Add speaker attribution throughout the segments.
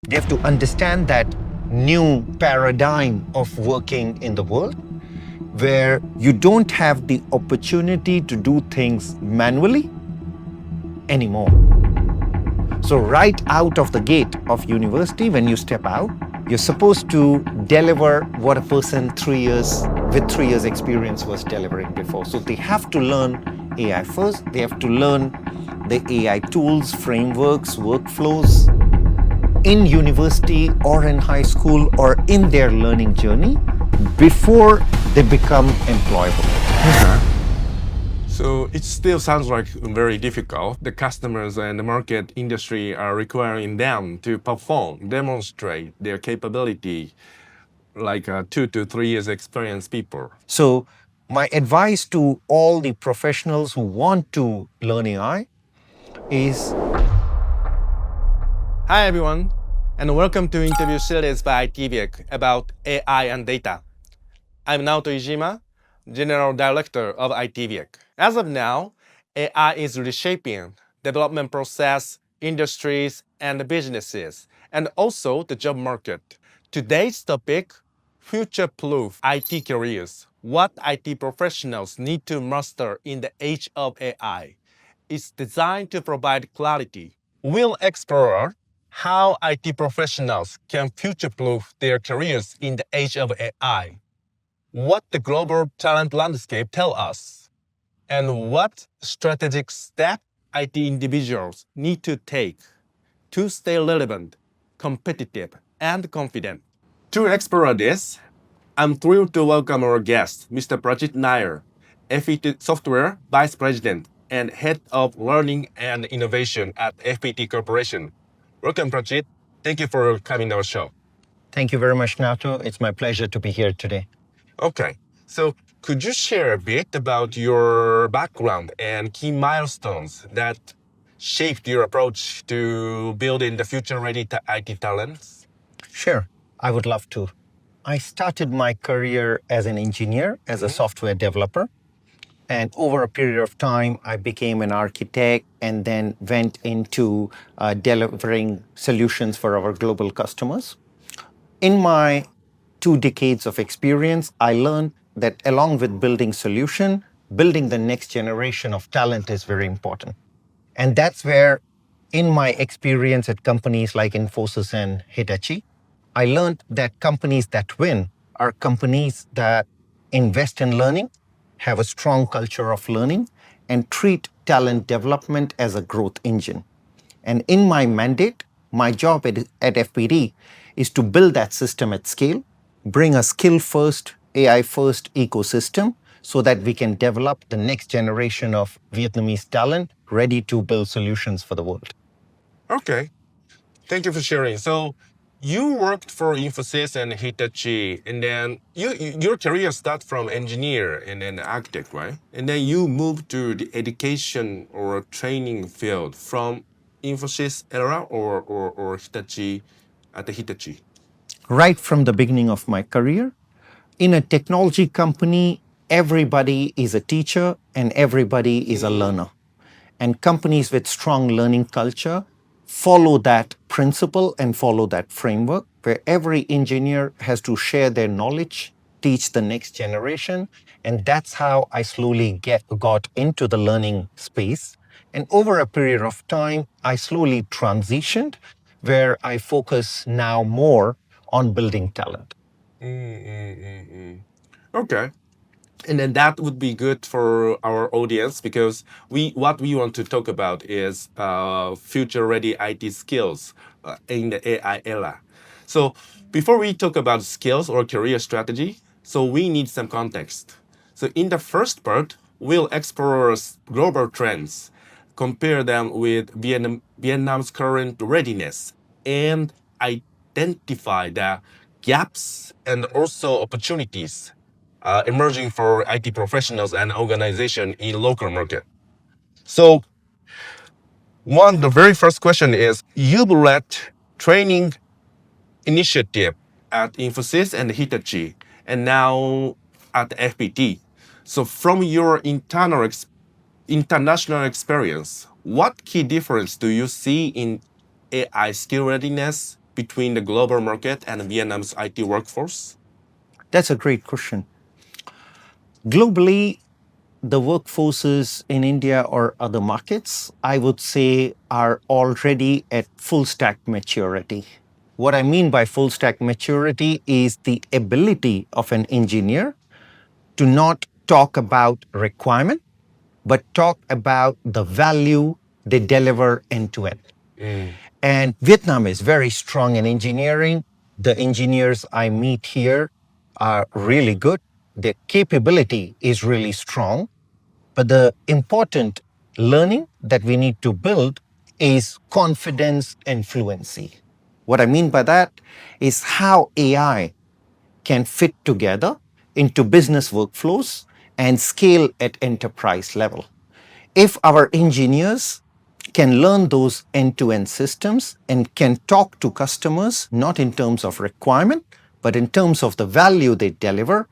Speaker 1: They have to understand that new paradigm of working in the world where you don't have the opportunity to do things manually anymore. So right out of the gate of university, when you step out, you're supposed to deliver what a person with 3 years experience was delivering before. So they have to learn AI first. They have to learn the AI tools, frameworks, workflows in university or in high school or in their learning journey before they become employable.
Speaker 2: So it still sounds like very difficult. The customers and the market industry are requiring them to perform, demonstrate their capability, like 2 to 3 years experienced people.
Speaker 1: So my advice to all the professionals who want to learn AI is
Speaker 2: Hi everyone, and welcome to interview series by ITVIC about AI and data. I'm Naoto Ijima, General Director of ITVIC. As of now, AI is reshaping development process, industries, and businesses, and also the job market. Today's topic, future-proof IT careers. What IT professionals need to master in the age of AI is designed to provide clarity. We'll explore how IT professionals can future-proof their careers in the age of AI, what the global talent landscape tells us, and what strategic steps IT individuals need to take to stay relevant, competitive, and confident. To explore this, I'm thrilled to welcome our guest, Mr. Prajith Nair, FPT Software Vice President and Head of Learning and Innovation at FPT Corporation. Welcome, Prajith. Thank you for coming to our show.
Speaker 1: thank you very much, Nato. It's my pleasure to be here today.
Speaker 2: Okay, so could you share a bit about your background and key milestones that shaped your approach to building the future-ready IT talents?
Speaker 1: Sure, I would love to. I started my career as an engineer, as a software developer. And over a period of time, I became an architect and then went into delivering solutions for our global customers. In my 2 decades of experience, I learned that along with building solution, building the next generation of talent is very important. And that's where, in my experience at companies like Infosys and Hitachi, I learned that companies that win are companies that invest in learning, have a strong culture of learning, and treat talent development as a growth engine. And in my mandate, my job at FPD is to build that system at scale, bring a skill first, AI first ecosystem so that we can develop the next generation of Vietnamese talent ready to build solutions for the world.
Speaker 2: Okay, thank you for sharing. So you worked for Infosys and Hitachi, and then your career started from engineer and then architect, right? And then you moved to the education or training field from Infosys era or Hitachi at the Hitachi.
Speaker 1: Right from the beginning of my career, in a technology company, everybody is a teacher and everybody is a learner. And companies with strong learning culture follow that principle and follow that framework where every engineer has to share their knowledge, teach the next generation. And that's how I slowly got into the learning space. And over a period of time, I slowly transitioned where I focus now more on building talent.
Speaker 2: Okay. And then that would be good for our audience because what we want to talk about is future-ready IT skills in the AI era. So before we talk about skills or career strategy, so we need some context. So in the first part, we'll explore global trends, compare them with Vietnam's current readiness, and identify the gaps and also opportunities emerging for IT professionals and organizations in local market. So the very first question is, you've led training initiative at Infosys and Hitachi, and now at FPT. So from your international experience, what key difference do you see in AI skill readiness between the global market and Vietnam's IT workforce?
Speaker 1: That's a great question. Globally, the workforces in India or other markets, I would say, are already at full stack maturity. What I mean by full stack maturity is the ability of an engineer to not talk about requirement, but talk about the value they deliver end to end. And Vietnam is very strong in engineering. The engineers I meet here are really good. Their capability is really strong. But the important learning that we need to build is confidence and fluency. What I mean by that is how AI can fit together into business workflows and scale at enterprise level. If our engineers can learn those end-to-end systems and can talk to customers, not in terms of requirement, but in terms of the value they deliver,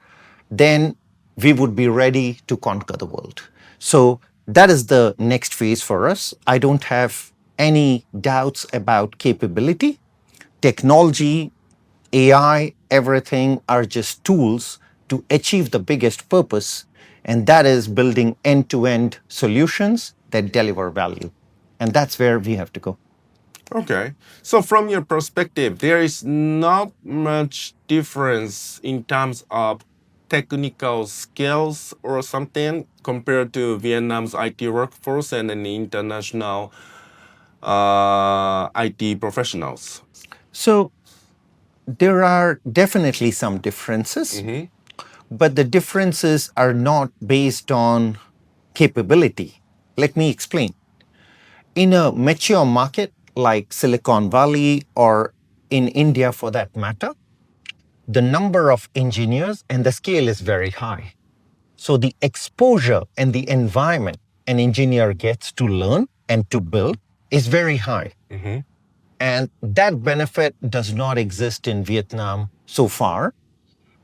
Speaker 1: then we would be ready to conquer the world. So that is the next phase for us. I don't have any doubts about capability. Technology, AI, everything are just tools to achieve the biggest purpose, and that is building end to end solutions that deliver value. And that's where we have to go.
Speaker 2: Okay. So from your perspective, there is not much difference in terms of technical skills or something compared to Vietnam's IT workforce and an international IT professionals.
Speaker 1: So there are definitely some differences, but the differences are not based on capability. Let me explain. In a mature market like Silicon Valley or in India for that matter, the number of engineers and the scale is very high. So the exposure and the environment an engineer gets to learn and to build is very high. And that benefit does not exist in Vietnam so far.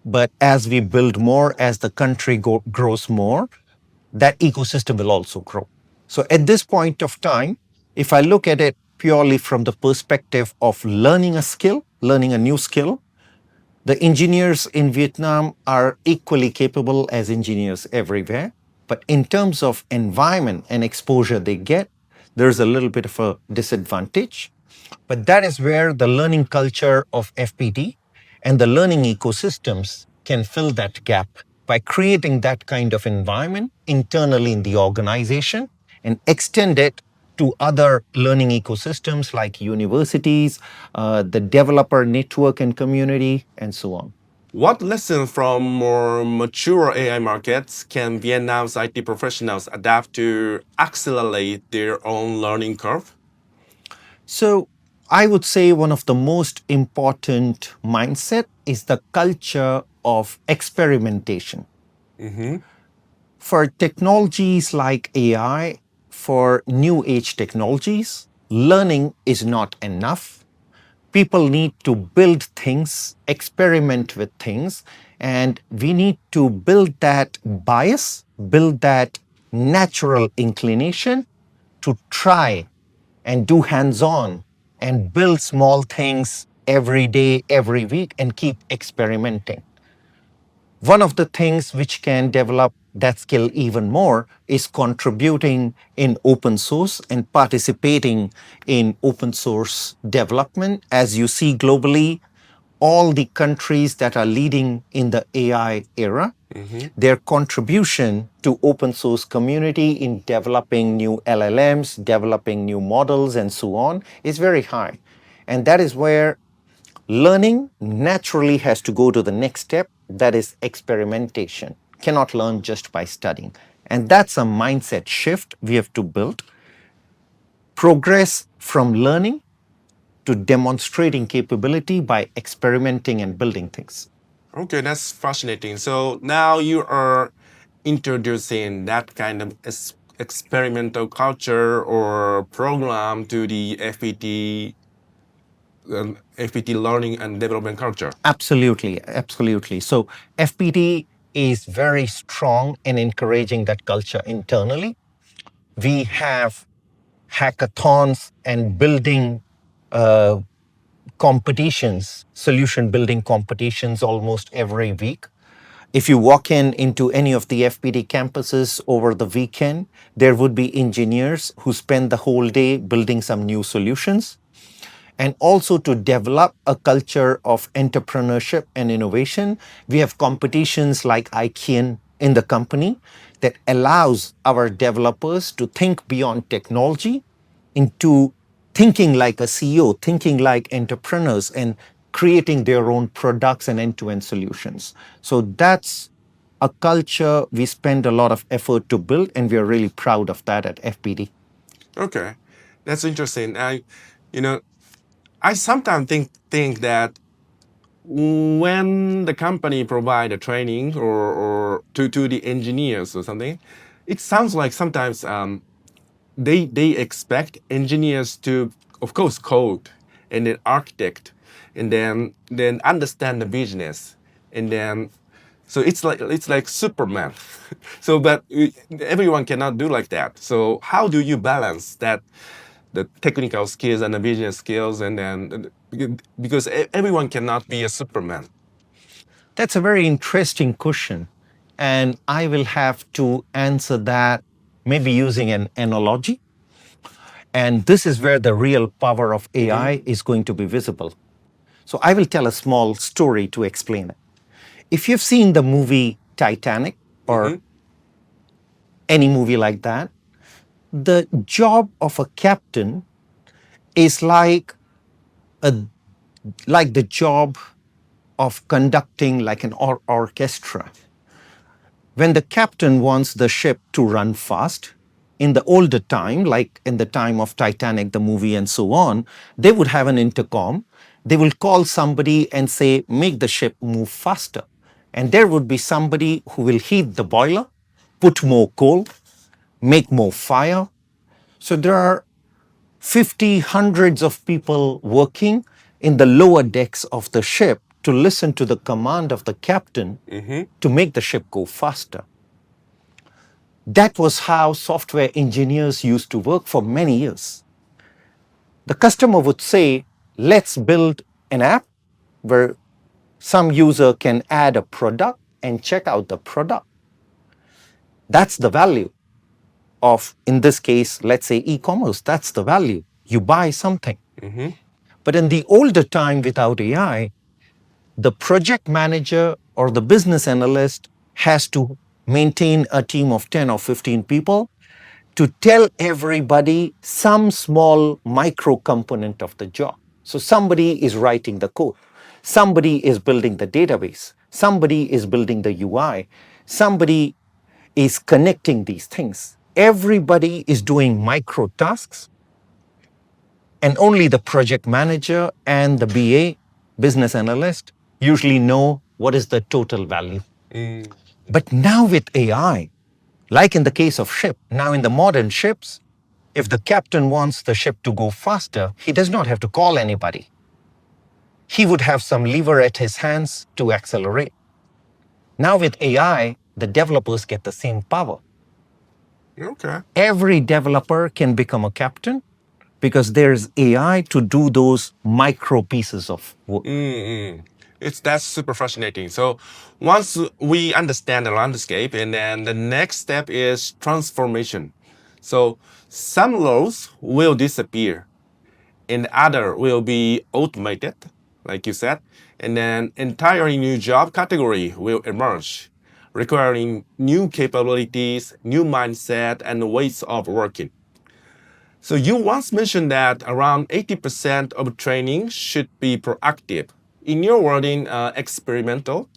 Speaker 1: But as we build more, as the country grows more, that ecosystem will also grow. So at this point of time, if I look at it purely from the perspective of learning a skill, learning a new skill, the engineers in Vietnam are equally capable as engineers everywhere. But in terms of environment and exposure they get, there's a little bit of a disadvantage. But that is where the learning culture of FPT and the learning ecosystems can fill that gap by creating that kind of environment internally in the organization and extend it to other learning ecosystems like universities, the developer network and community, and so on.
Speaker 2: What lessons from more mature AI markets can Vietnam's IT professionals adapt to accelerate their own learning curve?
Speaker 1: So I would say one of the most important mindset is the culture of experimentation. For technologies like AI, for new age technologies, learning is not enough. People need to build things, experiment with things, and we need to build that bias, build that natural inclination to try and do hands on and build small things every day, every week, and keep experimenting. One of the things which can develop that skill even more is contributing in open source and participating in open source development. As you see globally, all the countries that are leading in the AI era, their contribution to open source community in developing new LLMs, developing new models, and so on is very high. And that is where learning naturally has to go to the next step, that is experimentation. Cannot learn just by studying. And that's a mindset shift we have to build. Progress from learning to demonstrating capability by experimenting and building things.
Speaker 2: Okay, that's fascinating. So now you are introducing that kind of experimental culture or program to the FPT learning and development culture.
Speaker 1: Absolutely, absolutely. So FPT is very strong in encouraging that culture internally. We have hackathons and building competitions, solution building competitions almost every week. If you walk into any of the FPD campuses over the weekend, there would be engineers who spend the whole day building some new solutions. And also to develop a culture of entrepreneurship and innovation, we have competitions like ICANN in the company that allows our developers to think beyond technology into thinking like a CEO, thinking like entrepreneurs, and creating their own products and end-to-end solutions. So that's a culture we spend a lot of effort to build, and we are really proud of that at FPD.
Speaker 2: Okay, that's interesting. You know, I sometimes think that when the company provide a training or to the engineers or something, it sounds like sometimes they expect engineers to, of course, code and then architect and then understand the business and then so it's like Superman. So but everyone cannot do like that. So how do you balance that, the technical skills and the business skills, and then because everyone cannot be a Superman.
Speaker 1: That's a very interesting question. And I will have to answer that maybe using an analogy. And this is where the real power of AI is going to be visible. So I will tell a small story to explain it. If you've seen the movie Titanic or any movie like that, the job of a captain is a like the job of conducting like an orchestra. When the captain wants the ship to run fast, in the older time, like in the time of Titanic, the movie, and so on, they would have an intercom. They will call somebody and say, make the ship move faster. And there would be somebody who will heat the boiler, put more coal, make more fire. So there are 50, hundreds of people working in the lower decks of the ship to listen to the command of the captain to make the ship go faster. That was how software engineers used to work for many years. The customer would say, let's build an app where some user can add a product and check out the product. That's the value of, in this case, let's say e-commerce. That's the value. You buy something. But in the older time without AI, the project manager or the business analyst has to maintain a team of 10 or 15 people to tell everybody some small micro component of the job. So somebody is writing the code, somebody is building the database, somebody is building the UI, somebody is connecting these things. Everybody is doing micro tasks, and only the project manager and the BA, business analyst, usually know what is the total value. But now with AI, like in the case of ship, now in the modern ships, if the captain wants the ship to go faster, he does not have to call anybody. He would have some lever at his hands to accelerate. Now with AI, the developers get the same power.
Speaker 2: Okay.
Speaker 1: Every developer can become a captain because there's AI to do those micro pieces of work.
Speaker 2: That's super fascinating. So once we understand the landscape, and then the next step is transformation. So some roles will disappear, and other will be automated, like you said, and then entirely new job category will emerge, requiring new capabilities, new mindset, and ways of working. So you once mentioned that around 80% of training should be proactive. In your wording, experimental,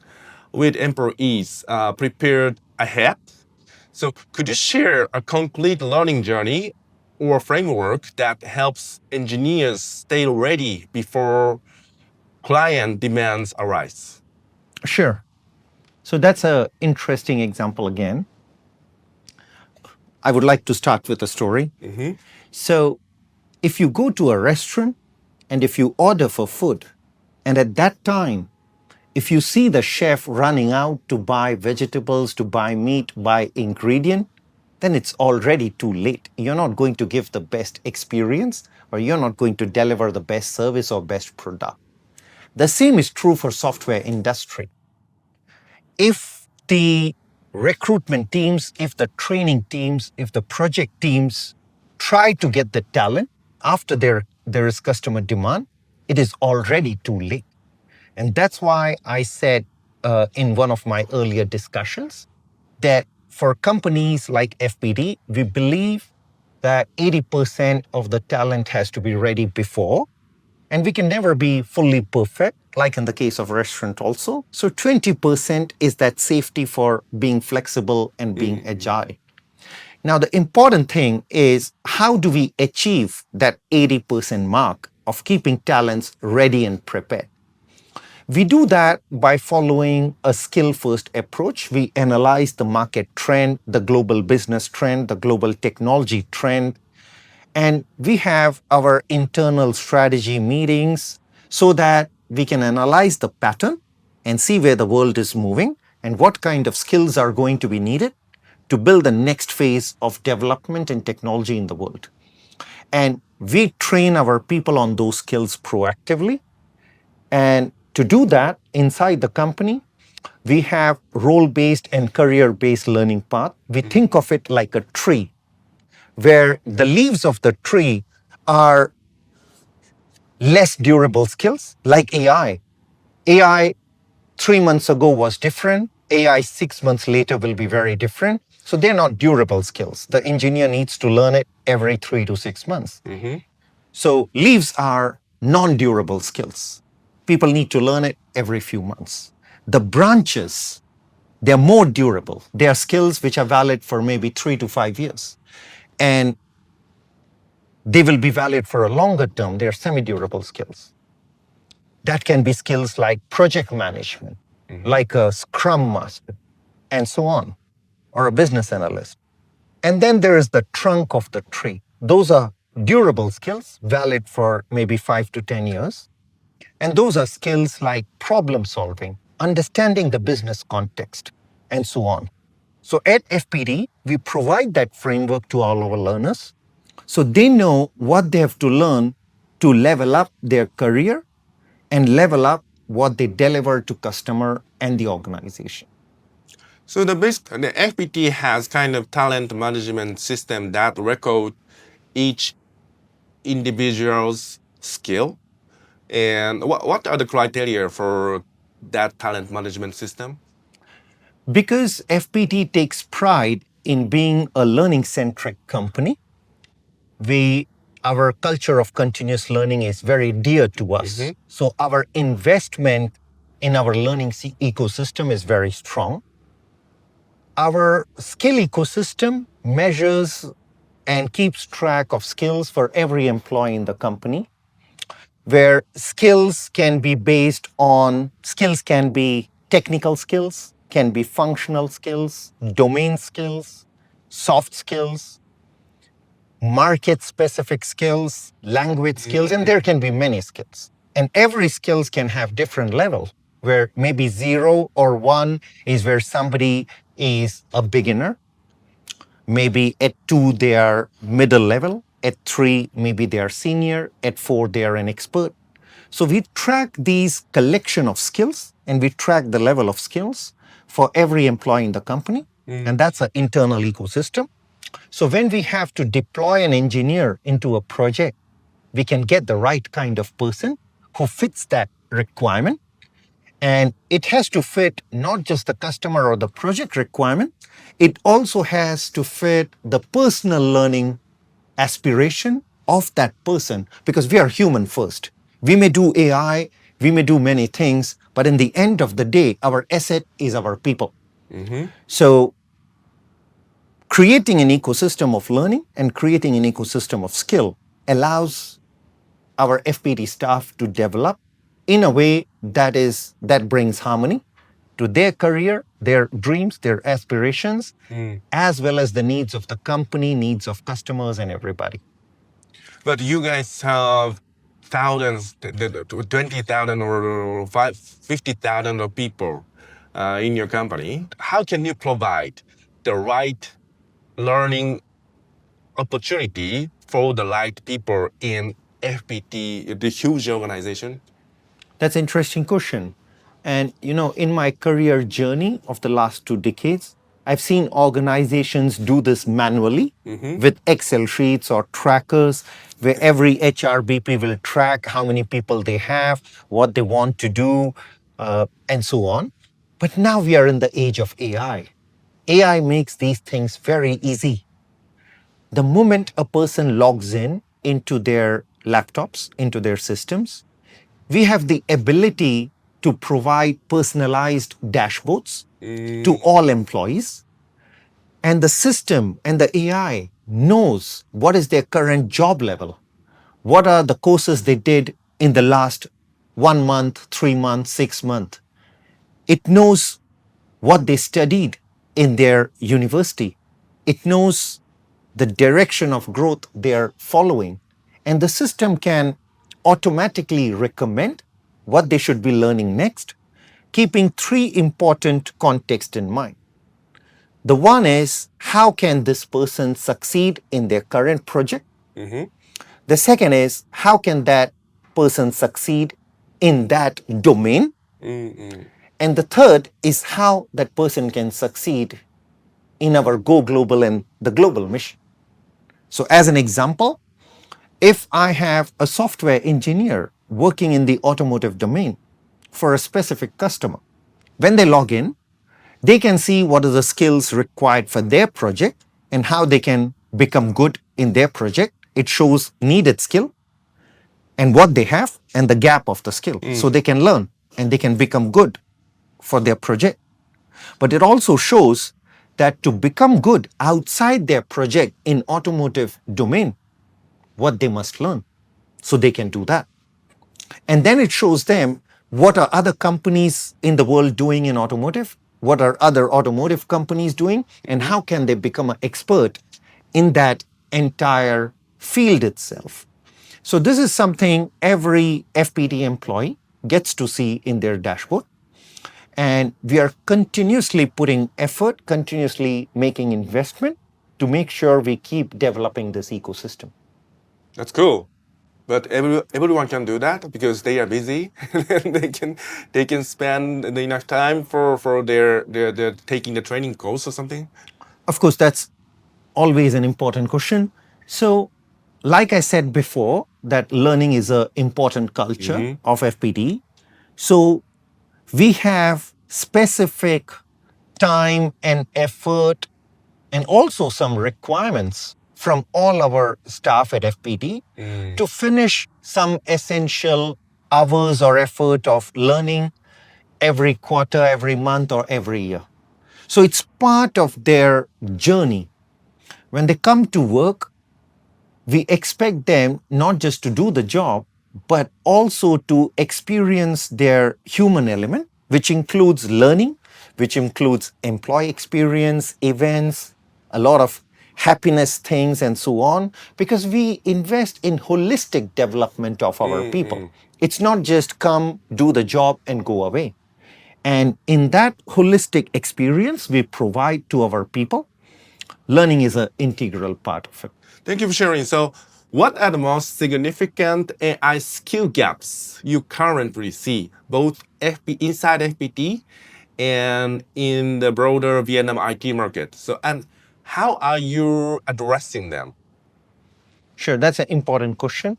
Speaker 2: with employees prepared ahead. So could you share a concrete learning journey or framework that helps engineers stay ready before client demands arise?
Speaker 1: Sure. So that's an interesting example again. I would like to start with a story. So if you go to a restaurant and if you order for food, and at that time, if you see the chef running out to buy vegetables, to buy meat, buy ingredient, then it's already too late. You're not going to give the best experience, or you're not going to deliver the best service or best product. The same is true for software industry. If the recruitment teams, if the training teams, if the project teams try to get the talent after there is customer demand, it is already too late. And that's why I said in one of my earlier discussions that for companies like FPD, we believe that 80% of the talent has to be ready before, and we can never be fully perfect, like in the case of restaurant also. So 20% is that safety for being flexible and being agile. Now, the important thing is how do we achieve that 80% mark of keeping talents ready and prepared? We do that by following a skill-first approach. We analyze the market trend, the global business trend, the global technology trend, and we have our internal strategy meetings so that we can analyze the pattern and see where the world is moving and what kind of skills are going to be needed to build the next phase of development and technology in the world. And we train our people on those skills proactively. And to do that inside the company, we have role-based and career-based learning path. We think of it like a tree, where the leaves of the tree are less durable skills, like AI. AI 3 months ago was different. AI 6 months later will be very different. So they're not durable skills. The engineer needs to learn it every 3 to 6 months. So leaves are non-durable skills. People need to learn it every few months. The branches, they're more durable. They are skills which are valid for maybe 3 to 5 years. And they will be valid for a longer term. They're semi-durable skills. That can be skills like project management, like a scrum master, and so on, or a business analyst. And then there is the trunk of the tree. Those are durable skills, valid for maybe 5 to 10 years. And those are skills like problem solving, understanding the business context, and so on. So at FPD, we provide that framework to all our learners so they know what they have to learn to level up their career and level up what they deliver to customer and the organization.
Speaker 2: So the FPT has kind of talent management system that record each individual's skill. And what are the criteria for that talent management system?
Speaker 1: Because FPT takes pride in being a learning-centric company, our culture of continuous learning is very dear to us. So our investment in our learning ecosystem is very strong. Our skill ecosystem measures and keeps track of skills for every employee in the company, where skills can be technical skills, can be functional skills, domain skills, soft skills, market-specific skills, language skills, and there can be many skills. And every skills can have different levels, where maybe 0 or 1 is where somebody is a beginner. Maybe at 2, they are middle level. At 3, maybe they are senior. At 4, they are an expert. So we track these collection of skills and we track the level of skills for every employee in the company. And that's an internal ecosystem. So when we have to deploy an engineer into a project, we can get the right kind of person who fits that requirement. And it has to fit not just the customer or the project requirement, it also has to fit the personal learning aspiration of that person, because we are human first. We may do AI, we may do many things, but in the end of the day, our asset is our people. So creating an ecosystem of learning and creating an ecosystem of skill allows our FPD staff to develop in a way that brings harmony to their career, their dreams, their aspirations, as well as the needs of the company, needs of customers, and everybody.
Speaker 2: But you guys have thousands, 20,000 or 50,000 of people in your company. How can you provide the right learning opportunity for the right people in FPT, the huge organization?
Speaker 1: That's an interesting question. And in my career journey of the last 2 decades, I've seen organizations do this manually with Excel sheets or trackers where every HRBP will track how many people they have, what they want to do, and so on. But now we are in the age of AI. AI makes these things very easy. The moment a person logs in into their laptops, into their systems, we have the ability to provide personalized dashboards to all employees. And the system and the AI knows what is their current job level, what are the courses they did in the last 1 month, 3 months, 6 months. It knows what they studied in their university. It knows the direction of growth they are following. And the system can automatically recommend what they should be learning next, keeping three important contexts in mind. The one is, how can this person succeed in their current project? The second is, how can that person succeed in that domain? And the third is how that person can succeed in our Go Global and the global mission. So as an example, if I have a software engineer working in the automotive domain for a specific customer, when they log in, they can see what are the skills required for their project and how they can become good in their project. It shows needed skill and what they have and the gap of the skill. So they can learn and they can become good for their project. But it also shows that to become good outside their project in automotive domain, what they must learn so they can do that. And then it shows them what are other companies in the world doing in automotive, what are other automotive companies doing, and how can they become an expert in that entire field itself. So this is something every FPT employee gets to see in their dashboard. And we are continuously putting effort, continuously making investment to make sure we keep developing this ecosystem.
Speaker 2: That's cool. But everyone can do that because they are busy. And they can spend enough time for their taking the training course or something.
Speaker 1: Of course, that's always an important question. So, like I said before, that learning is an important culture of FPT. So, we have specific time and effort and also some requirements from all our staff at FPT to finish some essential hours or effort of learning every quarter, every month, or every year. So it's part of their journey. When they come to work, we expect them not just to do the job, but also to experience their human element, which includes learning, which includes employee experience, events, a lot of happiness things, and so on, because we invest in holistic development of our people. It's not just come, do the job, and go away. And in that holistic experience we provide to our people, learning is an integral part of it.
Speaker 2: Thank you for sharing. So, what are the most significant AI skill gaps you currently see, both inside FPT and in the broader Vietnam IT market? So, and how are you addressing them?
Speaker 1: Sure, that's an important question.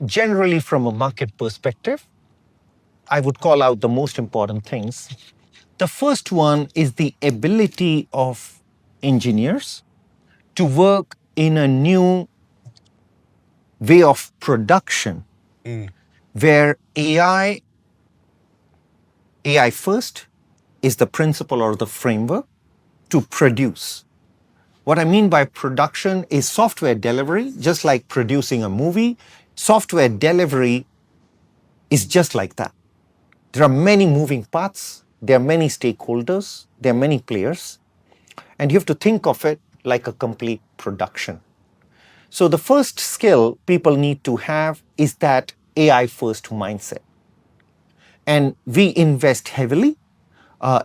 Speaker 1: Generally from a market perspective, I would call out the most important things. The first one is the ability of engineers to work in a new way of production where AI first is the principle or the framework to produce. What I mean by production is software delivery, just like producing a movie. Software delivery is just like that. There are many moving parts, there are many stakeholders, there are many players, and you have to think of it like a complete production. So the first skill people need to have is that AI first mindset. And we invest heavily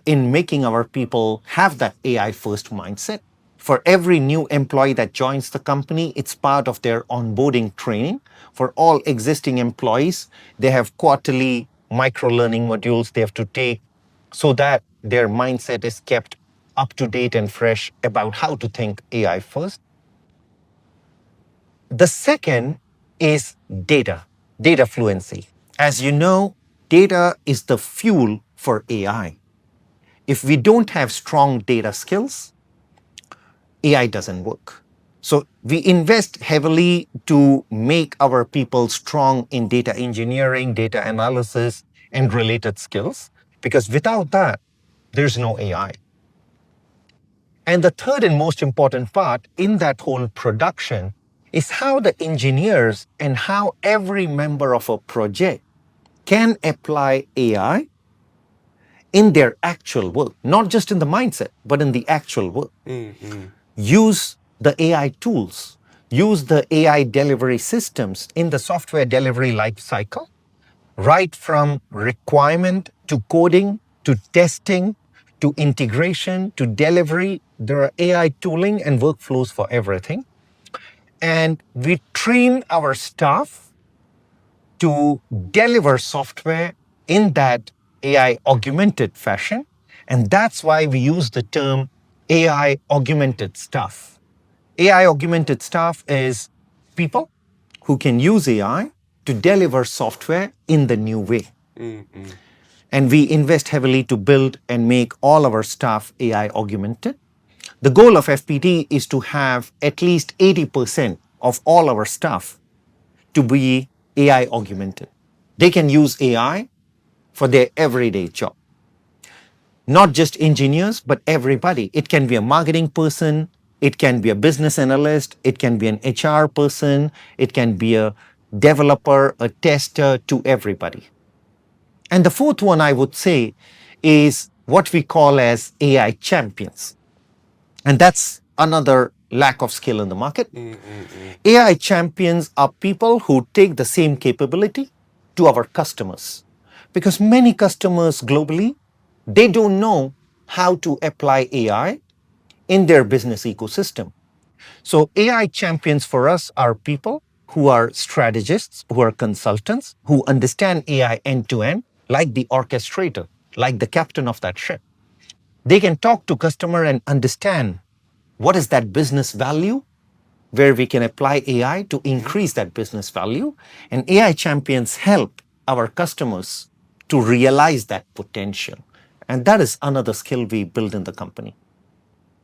Speaker 1: in making our people have that AI first mindset For every new employee that joins the company, it's part of their onboarding training. For all existing employees, they have quarterly micro learning modules they have to take so that their mindset is kept up to date and fresh about how to think AI first. The second is data fluency. As you know, data is the fuel for AI. If we don't have strong data skills, AI doesn't work. So we invest heavily to make our people strong in data engineering, data analysis, and related skills, because without that, there's no AI. And the third and most important part in that whole production is how the engineers and how every member of a project can apply AI in their actual work, not just in the mindset, but in the actual work. Use the AI tools, use the AI delivery systems in the software delivery life cycle, right from requirement to coding to testing to integration to delivery. There are AI tooling and workflows for everything. And we train our staff to deliver software in that AI augmented fashion. And that's why we use the term AI augmented staff. AI augmented staff is people who can use AI to deliver software in the new way. And we invest heavily to build and make all our staff AI augmented. The goal of FPT is to have at least 80% of all our staff to be AI augmented. They can use AI for their everyday job. Not just engineers, but everybody. It can be a marketing person, it can be a business analyst, it can be an HR person, it can be a developer, a tester, to everybody. And the fourth one I would say is what we call as AI champions. And that's another lack of skill in the market. AI champions are people who take the same capability to our customers. Because many customers globally, they don't know how to apply AI in their business ecosystem. So AI champions for us are people who are strategists, who are consultants, who understand AI end to end, like the orchestrator, like the captain of that ship. They can talk to customer and understand what is that business value, where we can apply AI to increase that business value. And AI champions help our customers to realize that potential. And that is another skill we build in the company.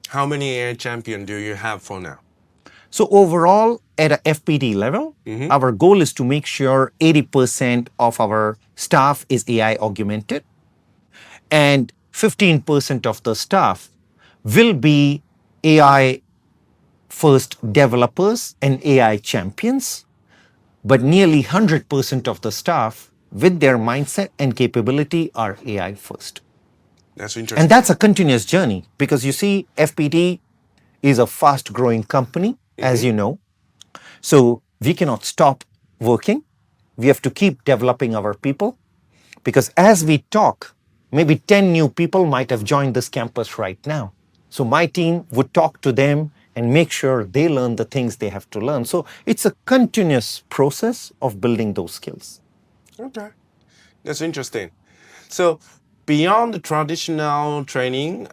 Speaker 2: How many AI champion do you have for now?
Speaker 1: So overall, at a FPT level, our goal is to make sure 80% of our staff is AI augmented, and 15% of the staff will be AI first developers and AI champions, but nearly 100% of the staff with their mindset and capability are AI first.
Speaker 2: That's interesting.
Speaker 1: And that's a continuous journey, because you see, FPT is a fast growing company, as you know. So we cannot stop working. We have to keep developing our people, because as we talk, maybe 10 new people might have joined this campus right now. So my team would talk to them and make sure they learn the things they have to learn. So it's a continuous process of building those skills.
Speaker 2: Okay, that's interesting. So beyond the traditional training,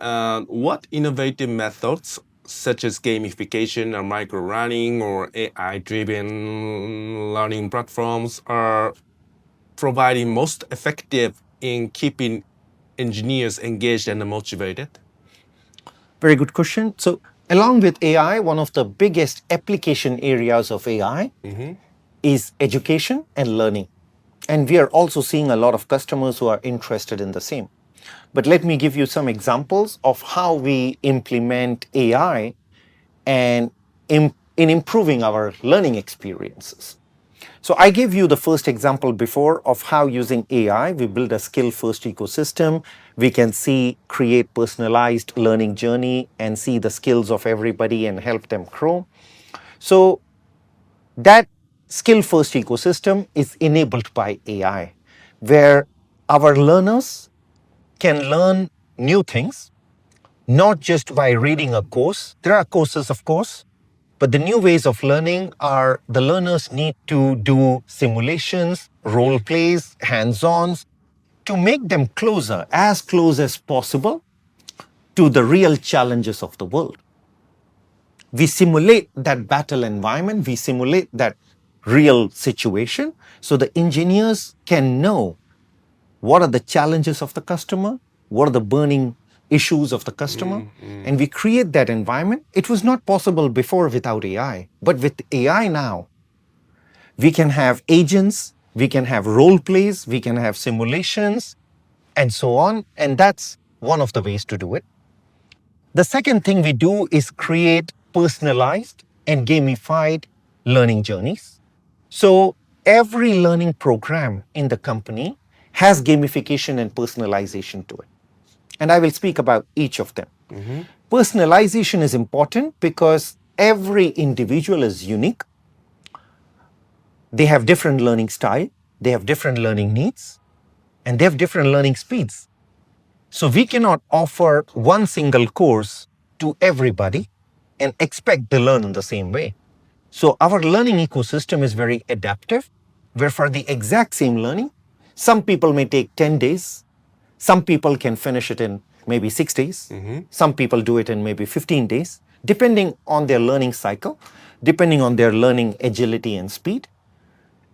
Speaker 2: what innovative methods such as gamification or micro learning or AI-driven learning platforms are providing most effective in keeping engineers engaged and motivated?
Speaker 1: Very good question. So along with AI, one of the biggest application areas of AI is education and learning. And we are also seeing a lot of customers who are interested in the same. But let me give you some examples of how we implement AI and in improving our learning experiences. So I gave you the first example before of how using AI, we build a skill-first ecosystem. We can create personalized learning journey and see the skills of everybody and help them grow. So that skill-first ecosystem is enabled by AI, where our learners can learn new things not just by reading a course. There are courses, of course, but the new ways of learning are the learners need to do simulations, role plays, hands-ons to make them closer, as close as possible to the real challenges of the world. We simulate that battle environment, we simulate that real situation so the engineers can know what are the challenges of the customer, what are the burning issues of the customer, and we create that environment. It was not possible before without AI, but with AI now, we can have agents, we can have role plays, we can have simulations, and so on. And that's one of the ways to do it. The second thing we do is create personalized and gamified learning journeys. So every learning program in the company has gamification and personalization to it. And I will speak about each of them. Personalization is important because every individual is unique. They have different learning style, they have different learning needs, and they have different learning speeds. So we cannot offer one single course to everybody and expect to learn in the same way. So our learning ecosystem is very adaptive, where for the exact same learning, some people may take 10 days, some people can finish it in maybe 6 days, some people do it in maybe 15 days, depending on their learning cycle, depending on their learning agility and speed.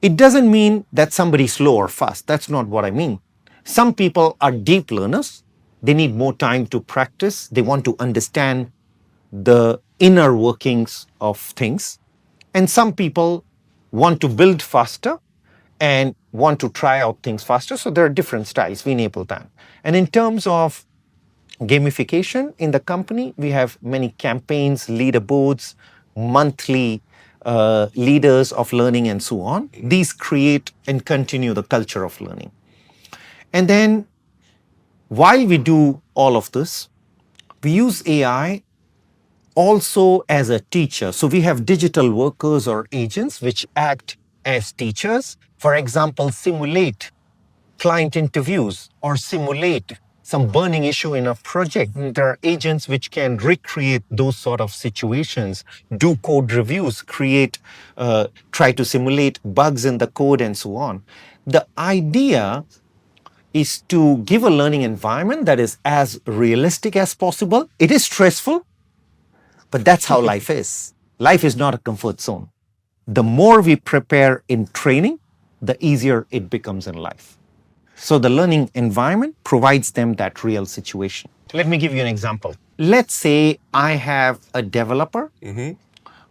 Speaker 1: It doesn't mean that somebody's slow or fast. That's not what I mean. Some people are deep learners. They need more time to practice. They want to understand the inner workings of things. And some people want to build faster and want to try out things faster. So there are different styles. We enable that. And in terms of gamification in the company, we have many campaigns, leaderboards, monthly leaders of learning, and so on. These create and continue the culture of learning. And then while we do all of this, we use AI also as a teacher. So we have digital workers or agents which act as teachers. For example, simulate client interviews or simulate some burning issue in a project. There are agents which can recreate those sort of situations, do code reviews, try to simulate bugs in the code, and so on. The idea is to give a learning environment that is as realistic as possible. It is stressful, but that's how life is. Life is not a comfort zone. The more we prepare in training, the easier it becomes in life. So the learning environment provides them that real situation. Let me give you an example. Let's say I have a developer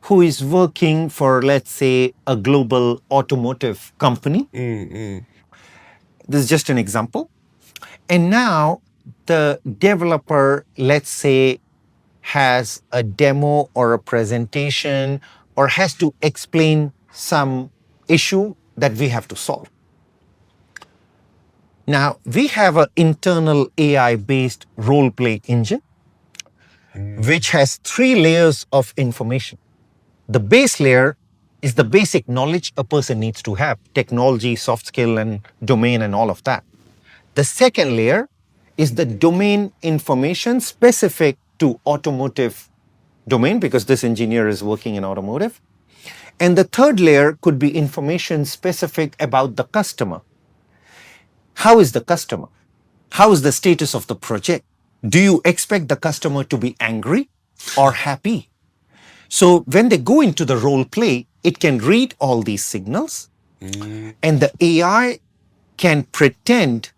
Speaker 1: who is working for, let's say, a global automotive company. This is just an example. And now the developer, let's say, has a demo or a presentation or has to explain some issue that we have to solve. Now, we have an internal AI-based role play engine, which has 3 layers of information. The base layer is the basic knowledge a person needs to have, technology, soft skill, and domain, and all of that. The second layer is the domain information specific to automotive domain, because this engineer is working in automotive. And the third layer could be information specific about the customer. How is the customer? How is the status of the project? Do you expect the customer to be angry or happy? So when they go into the role play, it can read all these signals, and the AI can pretend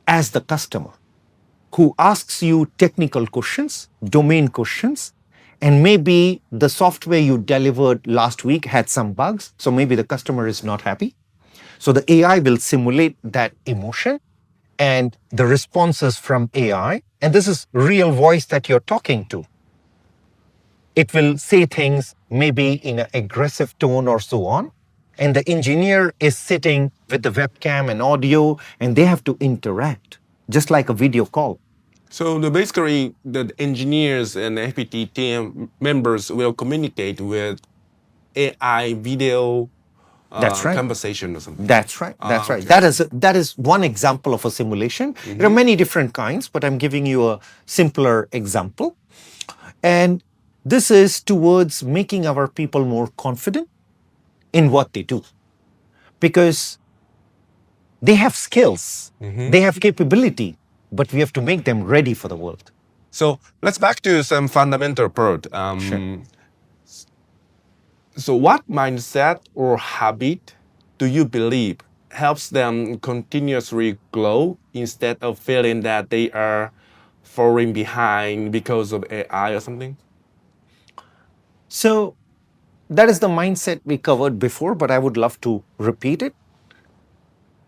Speaker 1: as the customer who asks you technical questions, domain questions, and maybe the software you delivered last week had some bugs, so maybe the customer is not happy. So the AI will simulate that emotion and the responses from AI, and this is real voice that you're talking to. It will say things maybe in an aggressive tone or so on, and the engineer is sitting with the webcam and audio, and they have to interact, just like a video call.
Speaker 2: So basically, the engineers and the FPT team members will communicate with AI video
Speaker 1: That's right.
Speaker 2: conversation or something.
Speaker 1: That's right. That's right.
Speaker 2: Okay.
Speaker 1: That is one example of a simulation. There are many different kinds, but I'm giving you a simpler example. And this is towards making our people more confident in what they do, because they have skills, they have capability, but we have to make them ready for the world.
Speaker 2: So let's back to some fundamental part.
Speaker 1: Sure.
Speaker 2: So what mindset or habit do you believe helps them continuously grow instead of feeling that they are falling behind because of AI or something?
Speaker 1: So that is the mindset we covered before, but I would love to repeat it.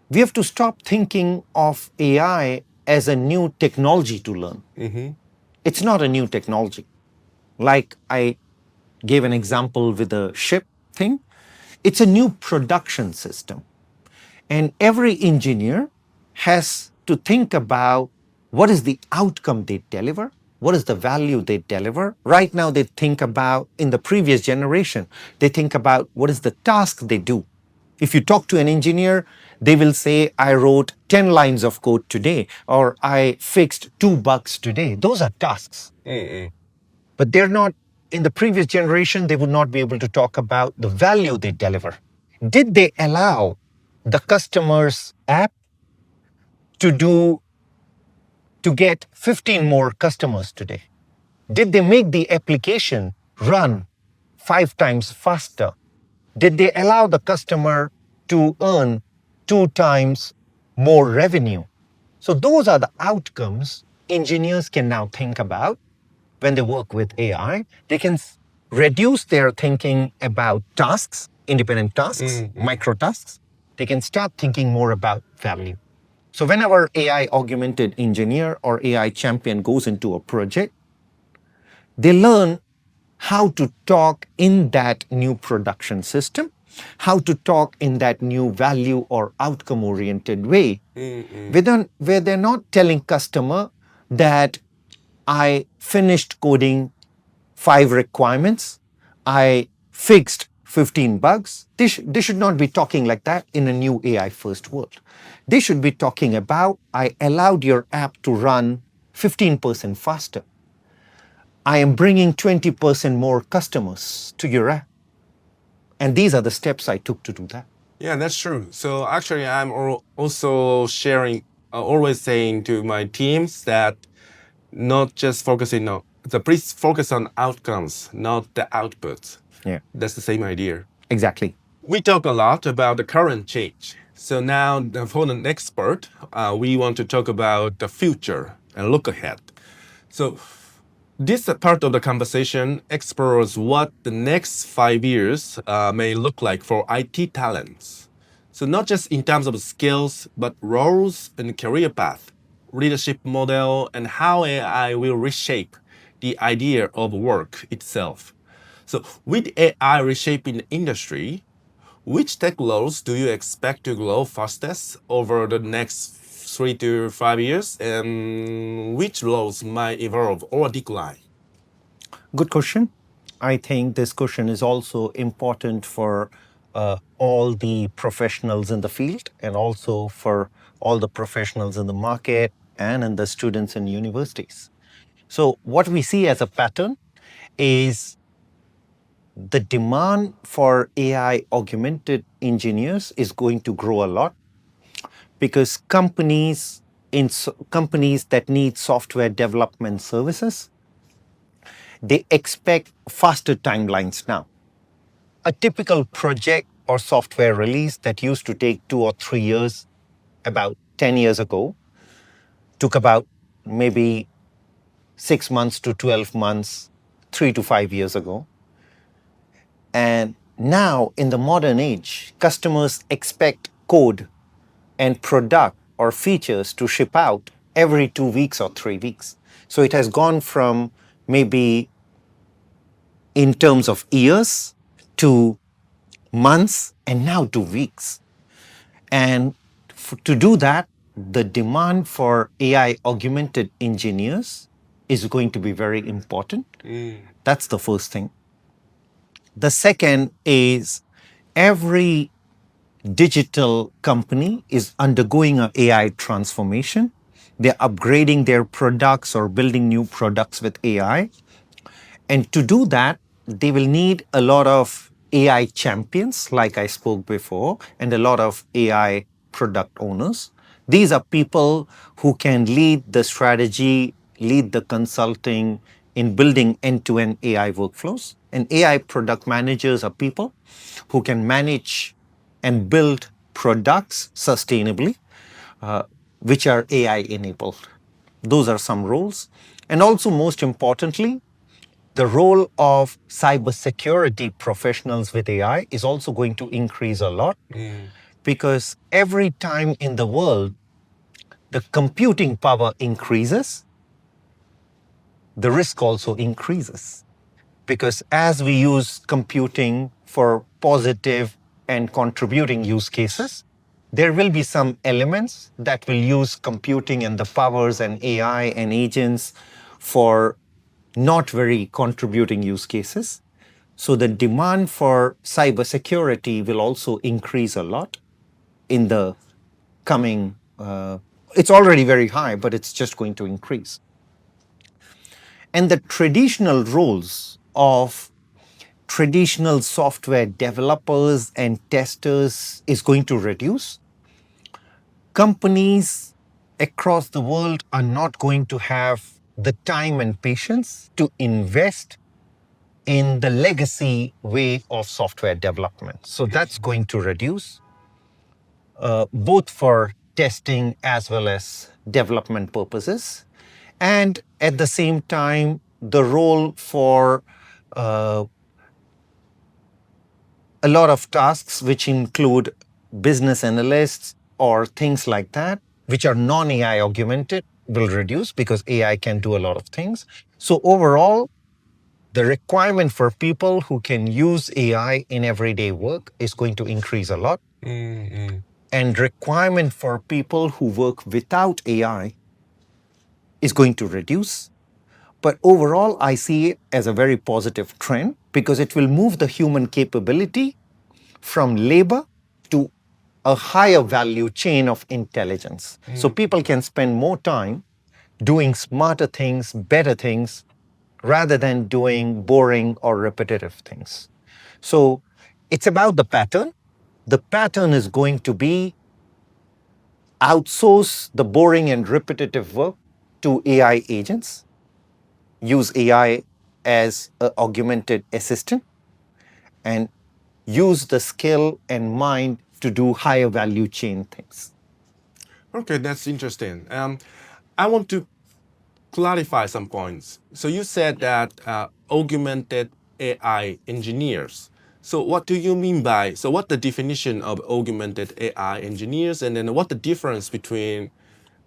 Speaker 1: We have to stop thinking of AI as a new technology to learn. It's not a new technology. Like I gave an example with the ship thing, it's a new production system. And every engineer has to think about what is the outcome they deliver, what is the value they deliver. Right now, they think about, in the previous generation, they think about what is the task they do. If you talk to an engineer, they will say, I wrote 10 lines of code today, or I fixed 2 bugs today. Those are tasks. But they're not, in the previous generation, they would not be able to talk about the value they deliver. Did they allow the customer's app to get 15 more customers today? Did they make the application run 5 times faster? Did they allow the customer to earn 2 times more revenue? So those are the outcomes engineers can now think about when they work with AI. They can reduce their thinking about tasks, independent tasks, micro tasks. They can start thinking more about value. So when our AI augmented engineer or AI champion goes into a project, they learn how to talk in that new production system, how to talk in that new value or outcome oriented way, where they're not telling customer that I finished coding 5 requirements, I fixed 15 bugs. They should not be talking like that in a new AI first world. They should be talking about, I allowed your app to run 15% faster. I am bringing 20% more customers to your app. And these are the steps I took to do that.
Speaker 2: Yeah, that's true. So actually, I'm also sharing, always saying to my teams that not just focusing on please focus on outcomes, not the outputs.
Speaker 1: Yeah,
Speaker 2: That's the same idea.
Speaker 1: exactly.
Speaker 2: We talk a lot about the current change. So now, for the next part, we want to talk about the future and look ahead. So this part of the conversation explores what the next 5 years may look like for IT talents. So not just in terms of skills, but roles and career path, leadership model, and how AI will reshape the idea of work itself. So with AI reshaping the industry, which tech roles do you expect to grow fastest over the next 3 to 5 years, and which roles might evolve or decline?
Speaker 1: Good question. I think this question is also important for all the professionals in the field and also for all the professionals in the market and in the students in universities. So, what we see as a pattern is the demand for AI augmented engineers is going to grow a lot, because companies that need software development services, they expect faster timelines now. A typical project or software release that used to take 2 or 3 years about 10 years ago took about maybe 6 months to 12 months 3 to 5 years ago. And now in the modern age, customers expect code and product or features to ship out every 2 weeks or 3 weeks. So it has gone from maybe in terms of years to months and now to weeks. And to do that, the demand for AI augmented engineers is going to be very important. That's the first thing. The second is every digital company is undergoing an AI transformation. They're upgrading their products or building new products with AI. And to do that, they will need a lot of AI champions, like I spoke before, and a lot of AI product owners. These are people who can lead the strategy, lead the consulting in building end-to-end AI workflows. And AI product managers are people who can manage and build products sustainably, uh, which are AI enabled. Those are some roles. And also, most importantly, the role of cybersecurity professionals with AI is also going to increase a lot because every time in the world the computing power increases, the risk also increases. Because as we use computing for positive and contributing use cases, there will be some elements that will use computing and the powers and AI and agents for not very contributing use cases. So the demand for cybersecurity will also increase a lot in the coming. It's already very high, but it's just going to increase. And the traditional roles of traditional software developers and testers is going to reduce. Companies across the world are not going to have the time and patience to invest in the legacy way of software development. So that's going to reduce both for testing as well as development purposes. And at the same time, the role for a lot of tasks, which include business analysts or things like that, which are non-AI augmented, will reduce because AI can do a lot of things. So overall, the requirement for people who can use AI in everyday work is going to increase a lot. And requirement for people who work without AI is going to reduce. But overall, I see it as a very positive trend because it will move the human capability from labor to a higher value chain of intelligence. So people can spend more time doing smarter things, better things, rather than doing boring or repetitive things. So it's about the pattern. The pattern is going to be outsource the boring and repetitive work to AI agents, use AI as an augmented assistant, and use the skill and mind to do higher value chain things.
Speaker 2: Okay, that's interesting. I want to clarify some points. So you said that augmented AI engineers. So what do you mean by, so what the definition of augmented AI engineers, and then what the difference between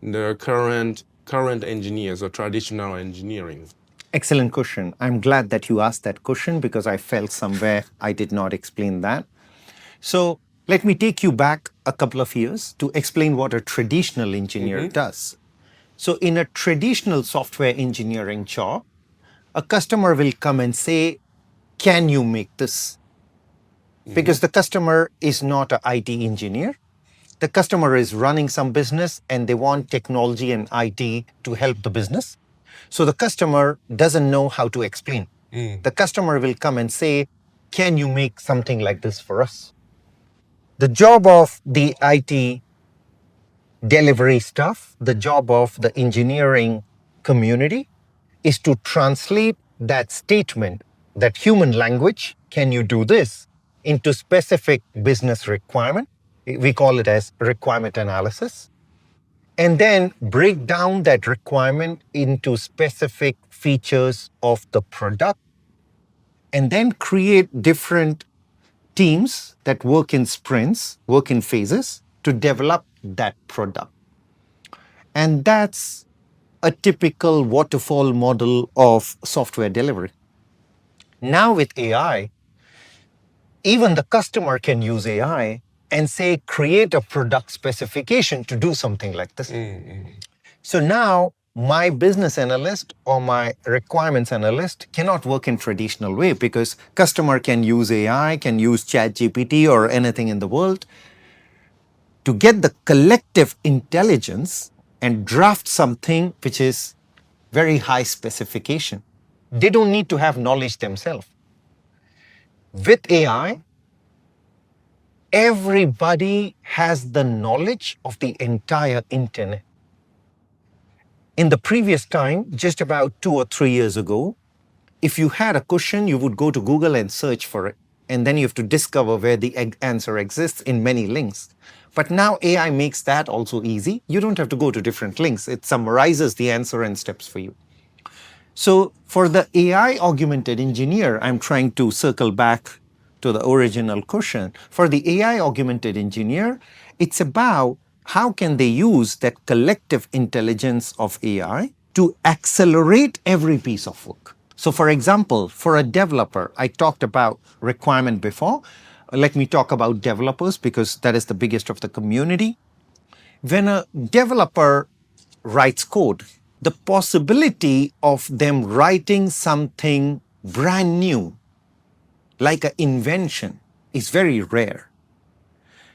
Speaker 2: the current engineers or traditional engineering?
Speaker 1: Excellent question. I'm glad that you asked that question because I felt somewhere I did not explain that. So let me take you back a couple of years to explain what a traditional engineer does. So in a traditional software engineering job, a customer will come and say, can you make this? Because the customer is not an IT engineer. The customer is running some business and they want technology and IT to help the business. So the customer doesn't know how to explain. The customer will come and say, can you make something like this for us? The job of the IT delivery staff, the job of the engineering community is to translate that statement, that human language, can you do this, into specific business requirement. We call it as requirement analysis. And then break down that requirement into specific features of the product and then create different teams that work in sprints, work in phases to develop that product. And that's a typical waterfall model of software delivery. Now with AI, even the customer can use AI and say, create a product specification to do something like this. So now my business analyst or my requirements analyst cannot work in traditional way because customer can use AI, can use ChatGPT or anything in the world. to get the collective intelligence and draft something which is very high specification. They don't need to have knowledge themselves. With AI, everybody has the knowledge of the entire internet. In the previous time, just about 2 or 3 years ago, if you had a question, you would go to Google and search for it. And then you have to discover where the answer exists in many links. But now AI makes that also easy. You don't have to go to different links. It summarizes the answer and steps for you. So for the AI augmented engineer, I'm trying to circle back to the original question. For the AI augmented engineer, it's about how can they use that collective intelligence of AI to accelerate every piece of work. So for example, for a developer, I talked about requirement before. Let me talk about developers because that is the biggest of the community. When a developer writes code, the possibility of them writing something brand new, like an invention, is very rare.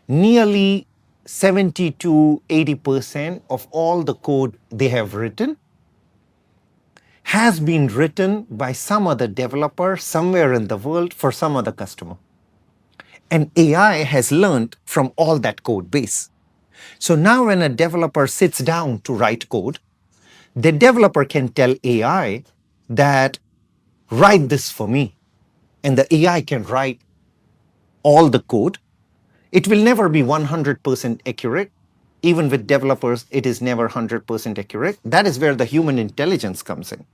Speaker 1: Nearly 70 to 80% of all the code they have written has been written by some other developer somewhere in the world for some other customer. And AI has learned from all that code base. So now when a developer sits down to write code, the developer can tell AI that write this for me. And the AI can write all the code. It will never be 100% accurate. Even with developers, it is never 100% accurate. That is where the human intelligence comes in.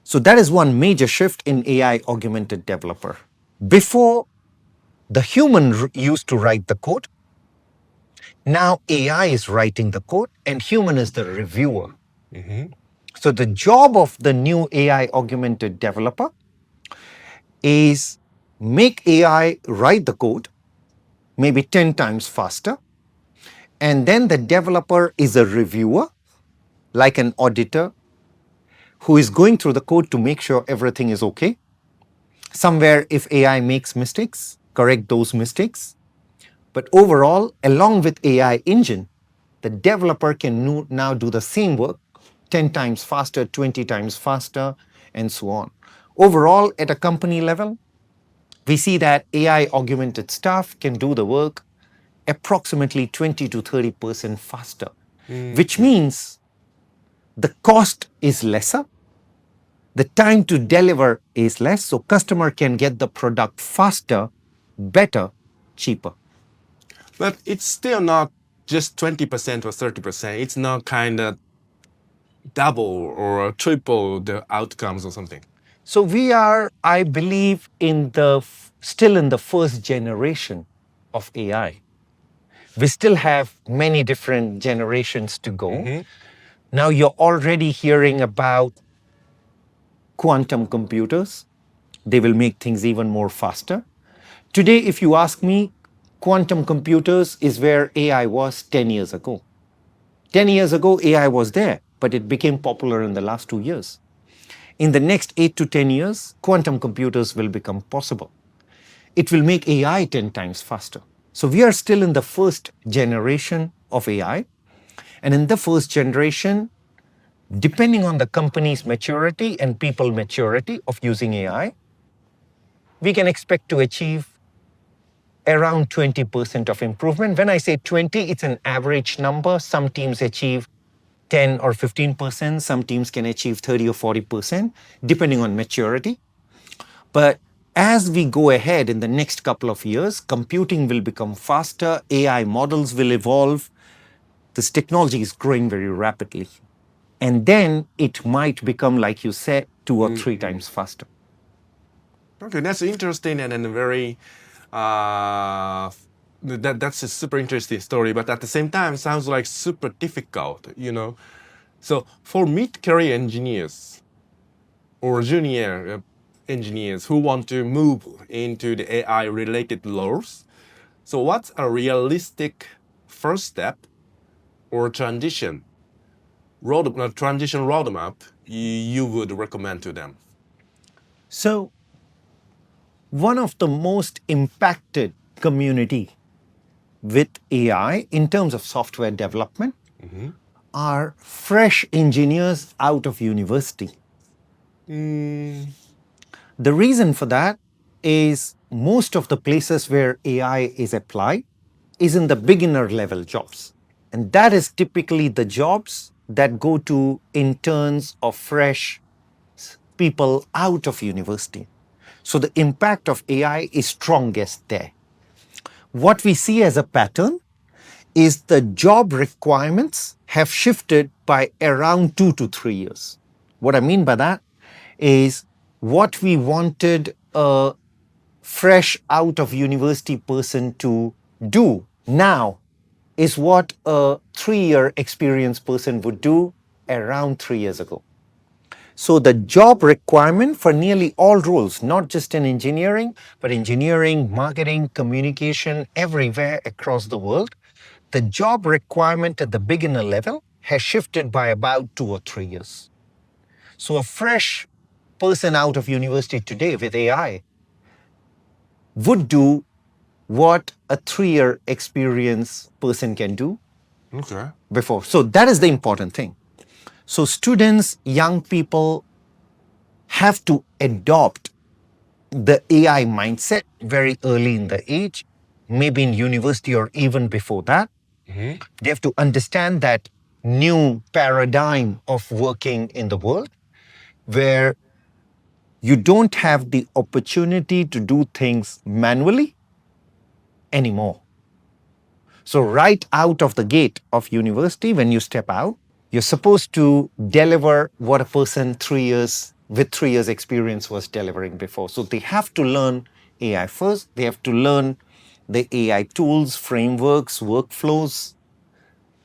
Speaker 1: So that is one major shift in AI augmented developer. Before, the human used to write the code. Now AI is writing the code and human is the reviewer. So the job of the new AI augmented developer is make AI write the code maybe 10 times faster. And then the developer is a reviewer, like an auditor, who is going through the code to make sure everything is okay. Somewhere, if AI makes mistakes, correct those mistakes. But overall, along with AI engine, the developer can now do the same work 10 times faster, 20 times faster, and so on. Overall, at a company level, we see that AI augmented staff can do the work approximately 20 to 30% faster, which means the cost is lesser, the time to deliver is less, so customer can get the product faster, better, cheaper.
Speaker 2: But it's still not just 20% or 30%. It's not kind of double or triple the outcomes or something.
Speaker 1: So we are, I believe, still in the first generation of AI. We still have many different generations to go. Now you're already hearing about quantum computers. They will make things even more faster. Today, if you ask me, quantum computers is where AI was 10 years ago. 10 years ago, AI was there, but it became popular in the last 2 years. In the next 8 to 10 years, quantum computers will become possible. It will make AI 10 times faster. So we are still in the first generation of AI. And in the first generation, depending on the company's maturity and people maturity of using AI, we can expect to achieve around 20% of improvement. When I say 20, it's an average number. Some teams achieve 10 or 15%. Some teams can achieve 30 or 40%, depending on maturity. But as we go ahead in the next couple of years, computing will become faster, AI models will evolve. This technology is growing very rapidly. And then it might become, like you said, 2 or 3 times faster.
Speaker 2: Okay, that's interesting and then very that's a super interesting story, but at the same time sounds like super difficult, you know. So for mid-career engineers or junior engineers who want to move into the AI related roles, so what's a realistic first step or transition roadmap you would recommend to them?
Speaker 1: So one of the most impacted community with AI in terms of software development are fresh engineers out of university. The reason for that is most of the places where AI is applied is in the beginner level jobs. And that is typically the jobs that go to interns or fresh people out of university. So the impact of AI is strongest there. What we see as a pattern is the job requirements have shifted by around 2 to 3 years. What I mean by that is what we wanted a fresh out of university person to do now is what a 3 year experienced person would do around 3 years ago. So the job requirement for nearly all roles, not just in engineering, but engineering, marketing, communication, everywhere across the world, the job requirement at the beginner level has shifted by about 2 or 3 years. So a fresh person out of university today with AI would do what a 3 year experienced person can do before. So that is the important thing. So students, young people have to adopt the AI mindset very early in the age, maybe in university or even before that. They have to understand that new paradigm of working in the world where you don't have the opportunity to do things manually anymore. So right out of the gate of university, when you step out, you're supposed to deliver what a person 3 years with 3 years experience was delivering before. So they have to learn AI first. They have to learn the AI tools, frameworks, workflows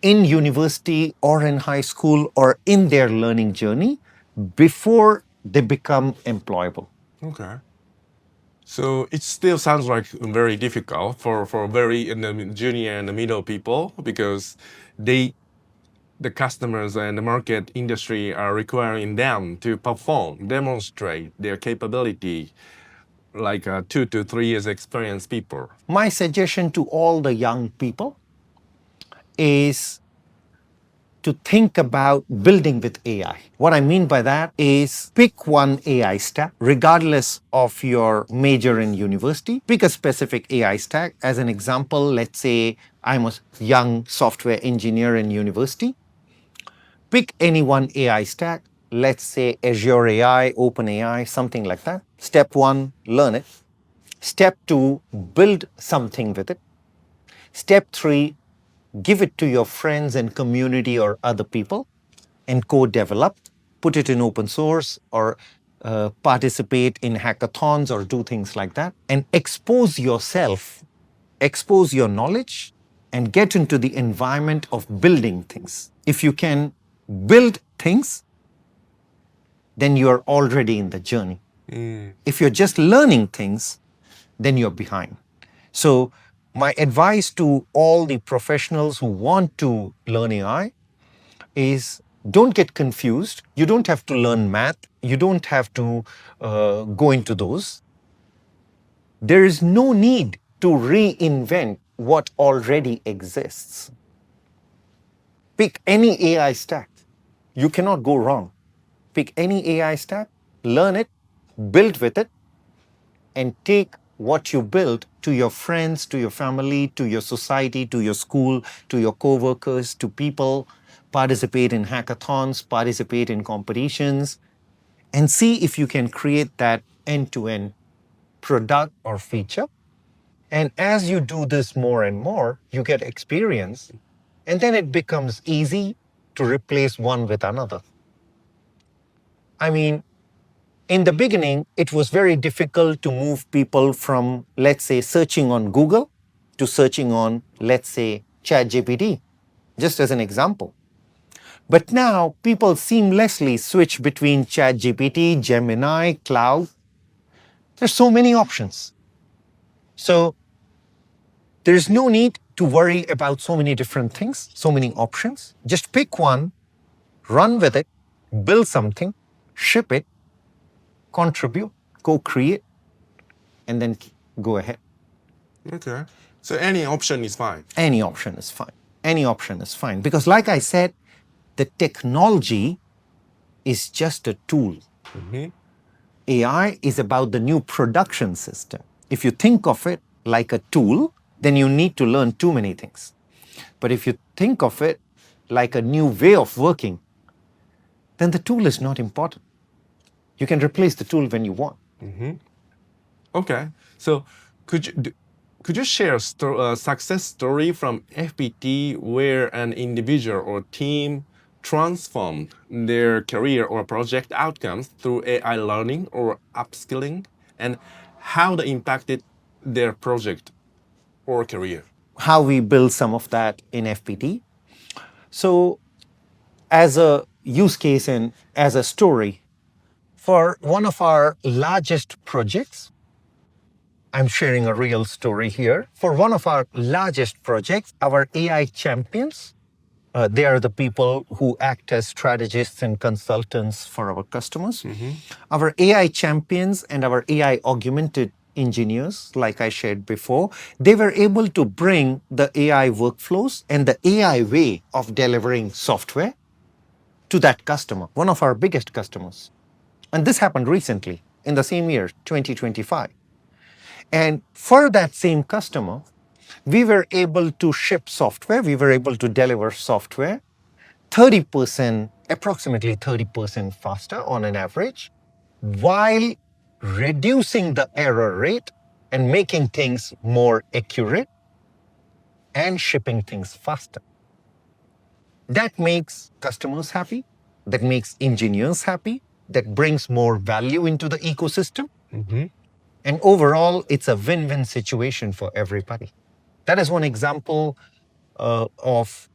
Speaker 1: in university or in high school or in their learning journey before they become employable.
Speaker 2: Okay. So it still sounds like very difficult for very junior and the middle people because the customers and the market industry are requiring them to perform, demonstrate their capability like 2 to 3 years experienced people.
Speaker 1: My suggestion to all the young people is to think about building with AI. What I mean by that is pick one AI stack, regardless of your major in university. Pick a specific AI stack. As an example, let's say I'm a young software engineer in university. Pick any one AI stack. Let's say Azure AI, OpenAI, something like that. Step one, learn it. Step two, build something with it. Step three, give it to your friends and community or other people and co-develop, put it in open source or participate in hackathons or do things like that and expose yourself, expose your knowledge and get into the environment of building things. If you can build things, then you're already in the journey. If you're just learning things, then you're behind. So my advice to all the professionals who want to learn AI is don't get confused. You don't have to learn math. You don't have to go into those. There is no need to reinvent what already exists. Pick any AI stack. You cannot go wrong. Pick any AI stack, learn it, build with it, and take what you build to your friends, to your family, to your society, to your school, to your co-workers, to people. Participate in hackathons, participate in competitions, and see if you can create that end-to-end product or feature. And as you do this more and more, you get experience, and then it becomes easy to replace one with another. I mean, in the beginning, it was very difficult to move people from, let's say, searching on Google to searching on, let's say, ChatGPT, just as an example. But now people seamlessly switch between ChatGPT, Gemini, Cloud. There's so many options. So there's no need to worry about so many different things, so many options. Just pick one, run with it, build something, ship it, contribute, co-create, and then go ahead.
Speaker 2: Okay. So any option is fine.
Speaker 1: Any option is fine. Any option is fine. Because, like I said, the technology is just a tool. AI is about the new production system. If you think of it like a tool, then you need to learn too many things. But if you think of it like a new way of working, then the tool is not important. You can replace the tool when you want.
Speaker 2: Okay. So could you share a success story from FPT where an individual or team transformed their career or project outcomes through AI learning or upskilling, and how that impacted their project or career?
Speaker 1: How we build some of that in FPT. So, as a use case and as a story, for one of our largest projects, I'm sharing a real story here. For one of our largest projects, our AI champions, they are the people who act as strategists and consultants for our customers. Our AI champions and our AI augmented engineers, like I shared before, they were able to bring the AI workflows and the AI way of delivering software to that customer, one of our biggest customers. And this happened recently in the same year, 2025. And for that same customer, we were able to ship software, we were able to deliver software 30%, approximately 30% faster on an average, while reducing the error rate and making things more accurate and shipping things faster. That makes customers happy, that makes engineers happy, that brings more value into the ecosystem. And overall, it's a win-win situation for everybody. That is one example of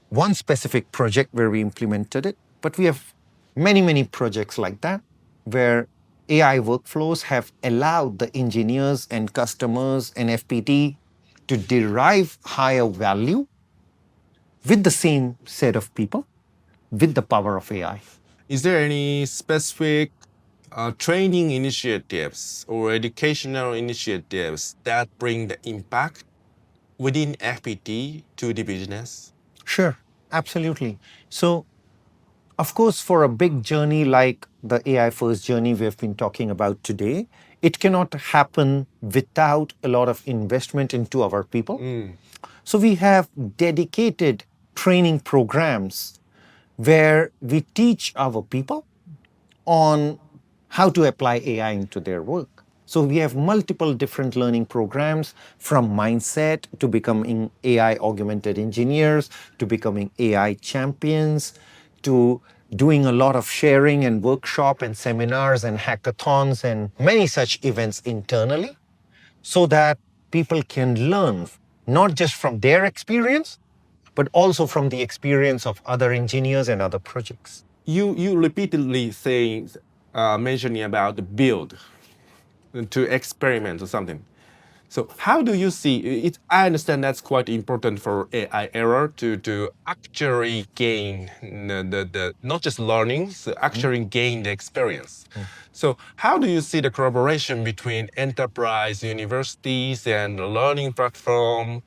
Speaker 1: one specific project where we implemented it, but we have many, many projects like that where AI workflows have allowed the engineers and customers and FPT to derive higher value with the same set of people with the power of AI.
Speaker 2: Is there any specific training initiatives or educational initiatives that bring the impact within FPT to the business?
Speaker 1: Sure, absolutely. So, of course, for a big journey like the AI first journey we've been talking about today, it cannot happen without a lot of investment into our people. So we have dedicated training programs where we teach our people on how to apply AI into their work. So we have multiple different learning programs, from mindset to becoming AI augmented engineers, to becoming AI champions, to doing a lot of sharing and workshop and seminars and hackathons and many such events internally, so that people can learn not just from their experience, but also from the experience of other engineers and other projects.
Speaker 2: You repeatedly mentioning about the build to experiment or something. So how do you see it? I understand that's quite important for AI era to actually gain the not just learning, so actually gain the experience. So how do you see the collaboration between enterprise, universities, and learning platform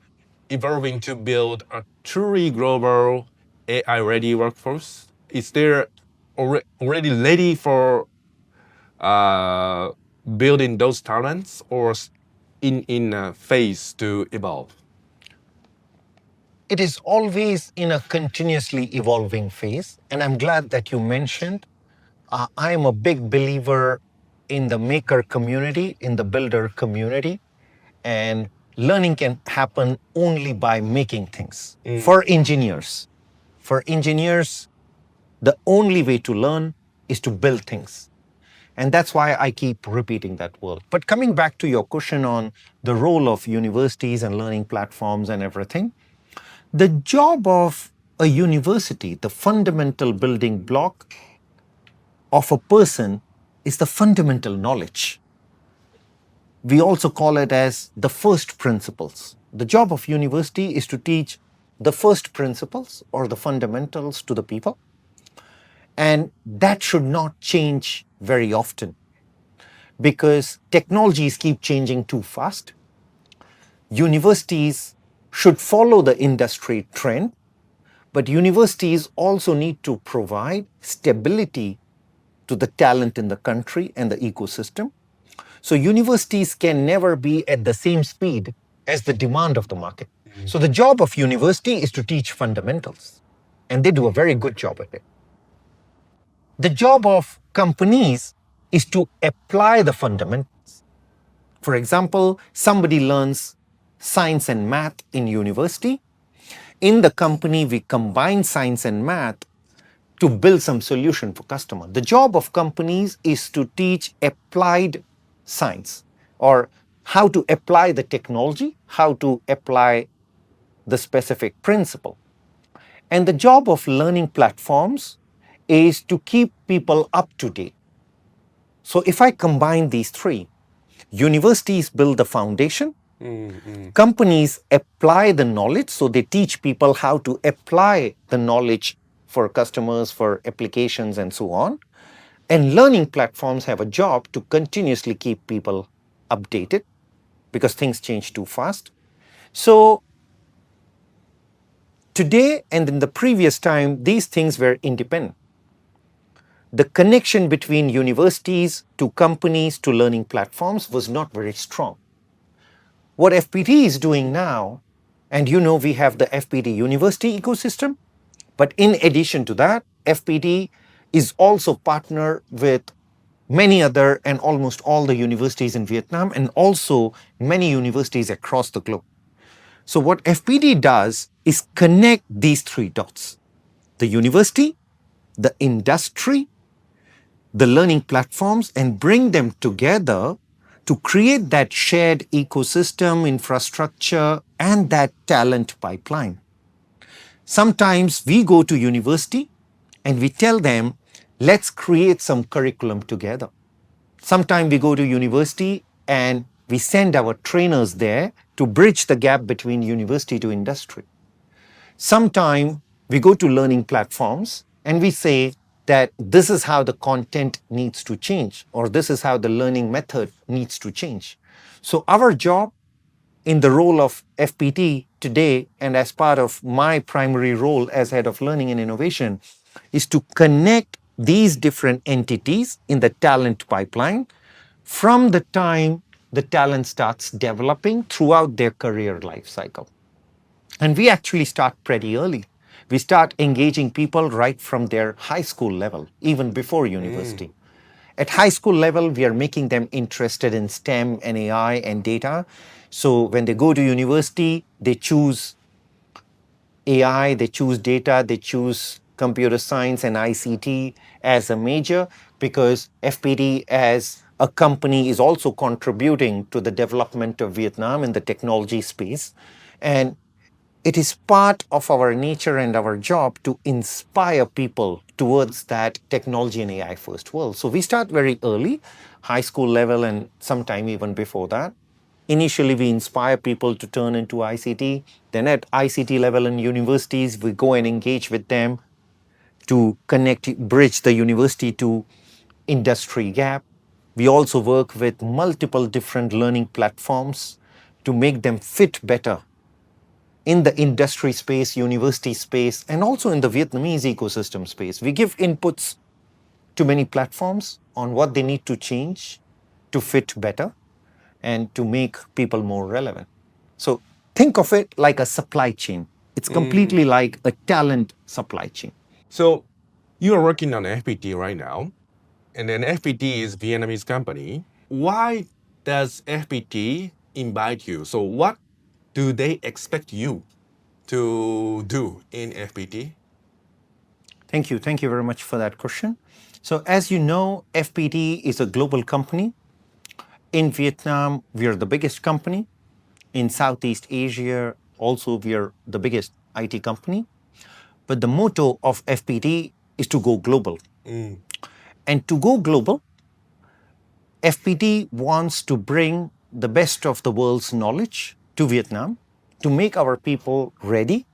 Speaker 2: evolving to build a truly global AI-ready workforce? Is there already ready for building those talents, or in a phase to evolve?
Speaker 1: It is always in a continuously evolving phase. And I'm glad that you mentioned, I am a big believer in the maker community, in the builder community. And learning can happen only by making things. For engineers, the only way to learn is to build things. And that's why I keep repeating that word. But coming back to your question on the role of universities and learning platforms and everything, the job of a university, the fundamental building block of a person, is the fundamental knowledge. We also call it as the first principles. The job of university is to teach the first principles or the fundamentals to the people. And that should not change very often, because technologies keep changing too fast. universities should follow the industry trend, but universities also need to provide stability to the talent in the country and the ecosystem. So universities can never be at the same speed as the demand of the market. So the job of university is to teach fundamentals, and they do a very good job at it. The job of companies is to apply the fundamentals. For example, somebody learns science and math in university. In the company, we combine science and math to build some solution for customer. The job of companies is to teach applied science, or how to apply the technology, how to apply the specific principle. And the job of learning platforms is to keep people up to date. So if I combine these three, universities build the foundation, companies apply the knowledge, so they teach people how to apply the knowledge for customers, for applications, and so on. And learning platforms have a job to continuously keep people updated because things change too fast. So today and in the previous time, these things were independent. The connection between universities to companies to learning platforms was not very strong. What FPT is doing now, and we have the FPT University ecosystem, but in addition to that, FPT is also partnered with many other and almost all the universities in Vietnam and also many universities across the globe. So what FPT does is connect these three dots: the university, the industry, the learning platforms, and bring them together to create that shared ecosystem, infrastructure, and that talent pipeline. Sometimes we go to university and we tell them, let's create some curriculum together. Sometimes we go to university and we send our trainers there to bridge the gap between university to industry. Sometimes we go to learning platforms and we say that this is how the content needs to change, or this is how the learning method needs to change. So our job in the role of FPT today, and as part of my primary role as head of learning and innovation, is to connect these different entities in the talent pipeline from the time the talent starts developing throughout their career life cycle. And we actually start pretty early. We start engaging people right from their high school level, even before university. At high school level, we are making them interested in STEM and AI and data. So when they go to university, they choose AI, they choose data, they choose computer science and ICT as a major, because FPT as a company is also contributing to the development of Vietnam in the technology space. And it is part of our nature and our job to inspire people towards that technology and AI first world. So we start very early, high school level, and sometime even before that. Initially, we inspire people to turn into ICT. Then at ICT level in universities, we go and engage with them to bridge the university to industry gap. We also work with multiple different learning platforms to make them fit better in the industry space, university space, and also in the Vietnamese ecosystem space. We give inputs to many platforms on what they need to change to fit better and to make people more relevant. So think of it like a supply chain. It's completely like a talent supply chain.
Speaker 2: So you are working on FPT right now, and then FPT is Vietnamese company. Why does FPT invite you? So what do they expect you to do in FPT?
Speaker 1: Thank you. Thank you very much for that question. So as you know, FPT is a global company. In Vietnam, we are the biggest company. In Southeast Asia, also we are the biggest IT company. But the motto of FPT is to go global. And to go global, FPT wants to bring the best of the world's knowledge to Vietnam to make our people ready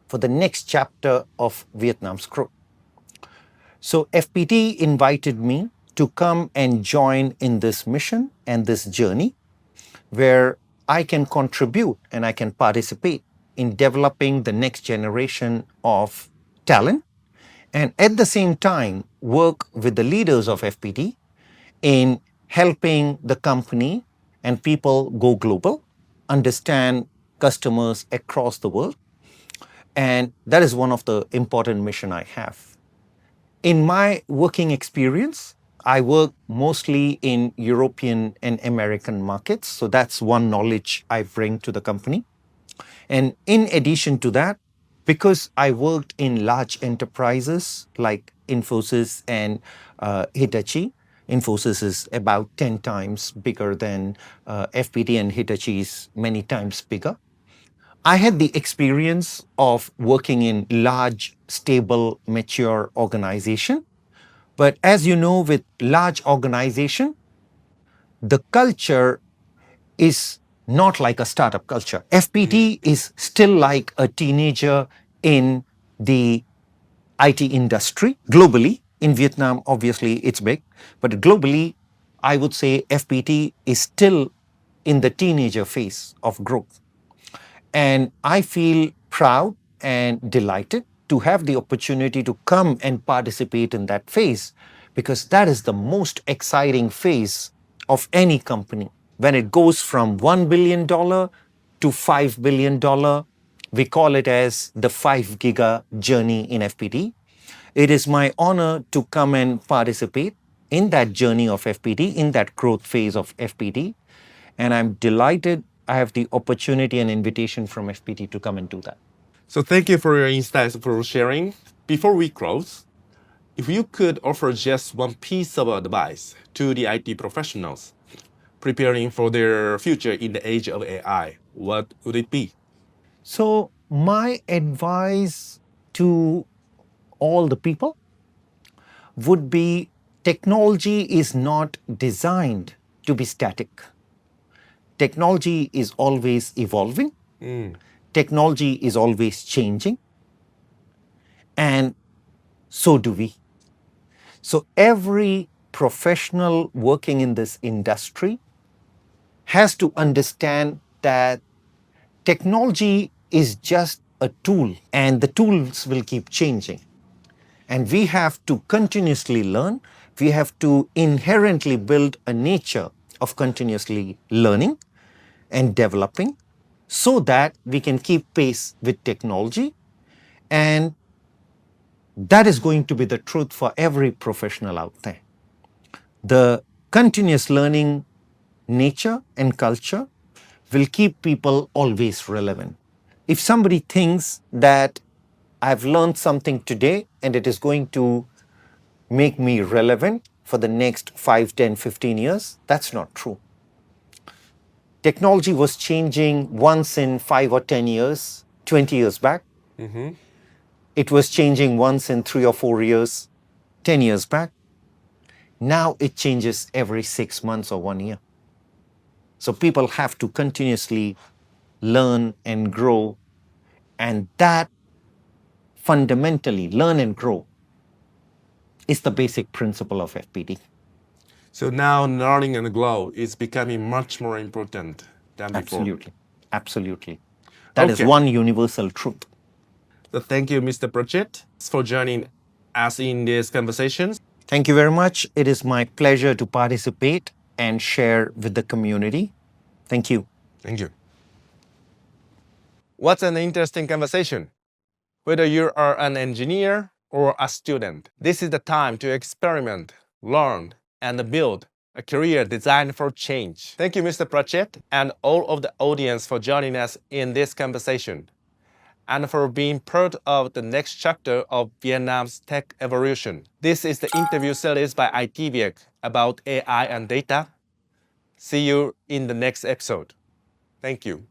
Speaker 1: for the next chapter of Vietnam's growth. So FPT invited me to come and join in this mission and this journey, where I can contribute and I can participate in developing the next generation of talent, and at the same time work with the leaders of FPT in helping the company and people go global, understand customers across the world. And that is one of the important mission I have. In my working experience, I work mostly in European and American markets. So that's one knowledge I bring to the company. And in addition to that, because I worked in large enterprises like Infosys and Hitachi, Infosys is about 10 times bigger than FPT, and Hitachi is many times bigger. I had the experience of working in large, stable, mature organization. But as you know, with large organization, the culture is not like a startup culture. FPT is still like a teenager in the IT industry globally. In Vietnam, obviously, it's big, but globally, I would say FPT is still in the teenager phase of growth. And I feel proud and delighted to have the opportunity to come and participate in that phase, because that is the most exciting phase of any company. When it goes from $1 billion to $5 billion, we call it as the 5 giga journey in FPT. It is my honor to come and participate in that journey of FPT, in that growth phase of FPT. And I'm delighted I have the opportunity and invitation from FPT to come and do that.
Speaker 2: So thank you for your insights, for sharing. Before we close, if you could offer just one piece of advice to the IT professionals preparing for their future in the age of AI, what would it be?
Speaker 1: So, my advice to all the people would be technology is not designed to be static. Technology is always evolving, technology is always changing, and so do we. So, every professional working in this industry has to understand that technology is just a tool and the tools will keep changing. And we have to continuously learn. We have to inherently build a nature of continuously learning and developing so that we can keep pace with technology. And that is going to be the truth for every professional out there. The continuous learning nature and culture will keep people always relevant. If somebody thinks that I've learned something today and it is going to make me relevant for the next 5, 10, 15 years, that's not true. Technology was changing once in 5 or 10 years, 20 years back. It was changing once in 3 or 4 years, 10 years back. Now it changes every 6 months or 1 year. So people have to continuously learn and grow, and that fundamentally, learn and grow, is the basic principle of FPT.
Speaker 2: So now learning and grow is becoming much more important than before.
Speaker 1: Absolutely. Absolutely. That is
Speaker 2: Okay.
Speaker 1: one universal truth.
Speaker 2: So thank you, Mr. Prajith, for joining us in this conversation.
Speaker 1: Thank you very much. It is my pleasure to participate and share with the community. Thank you.
Speaker 2: Thank you. What's an interesting conversation? Whether you are an engineer or a student, this is the time to experiment, learn, and build a career designed for change. Thank you, Mr. Prajith, and all of the audience for joining us in this conversation, and for being part of the next chapter of Vietnam's tech evolution. This is the interview series by ITVIEC about AI and data. See you in the next episode. Thank you.